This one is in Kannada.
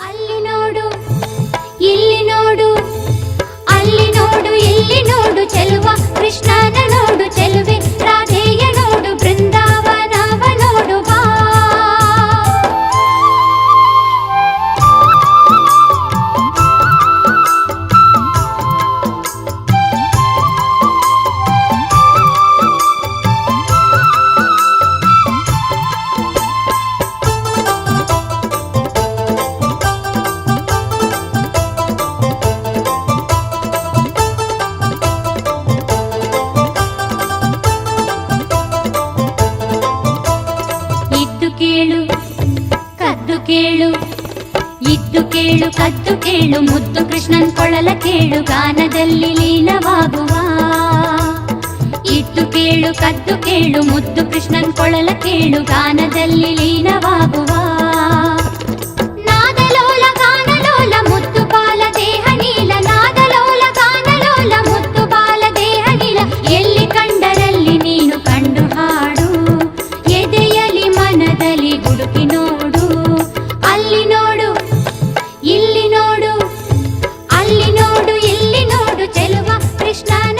ಅಲ್ಲಿ ನೋಡು ಇಲ್ಲಿ ನೋಡು, ಅಲ್ಲಿ ನೋಡು ಇಲ್ಲಿ ನೋಡು ಚೆಲುವ, ಕೃಷ್ಣನ ನೋಡು ಚೆಲುವೆ, ರಾಧೆಯ ನೋಡು ಬೃಂದಾವನವ ನೋಡು ಬಾ. ಕೇಳು ಕದ್ದು ಕೇಳು, ಇದ್ದು ಕೇಳು ಕದ್ದು ಕೇಳು, ಮುದ್ದು ಕೃಷ್ಣನ್ ಕೊಳಲ ಕೇಳು, ಗಾನದಲ್ಲಿ ಲೀನವಾಗುವ. ಇದ್ದು ಕೇಳು ಕದ್ದು ಕೇಳು, ಮುದ್ದು ಕೃಷ್ಣನ್ ಕೊಳಲ ಕೇಳು, ಗಾನದಲ್ಲಿ ಲೀನವಾಗುವ. ನಾದಲೋಲ ಗಾನಲೋಲ ಮುದ್ದು ಬಾಲ ದೇಹ ನೀಲ, ನಾದಲೋಲ ಗಾನಲೋಲ ಮುದ್ದು ಬಾಲ ದೇಹ ನೀಲ, ಎಲ್ಲಿ ಕಂಡರಲ್ಲಿ ನೀನು ಕಂಡು ಹಾಡು, ಎದೆಯಲಿ ಮನದಲ್ಲಿ ಹುಡುಕಿ ನೋಡು. ಅಲ್ಲಿ ನೋಡು ಇಲ್ಲಿ ನೋಡು, ಅಲ್ಲಿ ನೋಡು ಇಲ್ಲಿ ನೋಡು ಚೆಲುವ, ಕೃಷ್ಣನ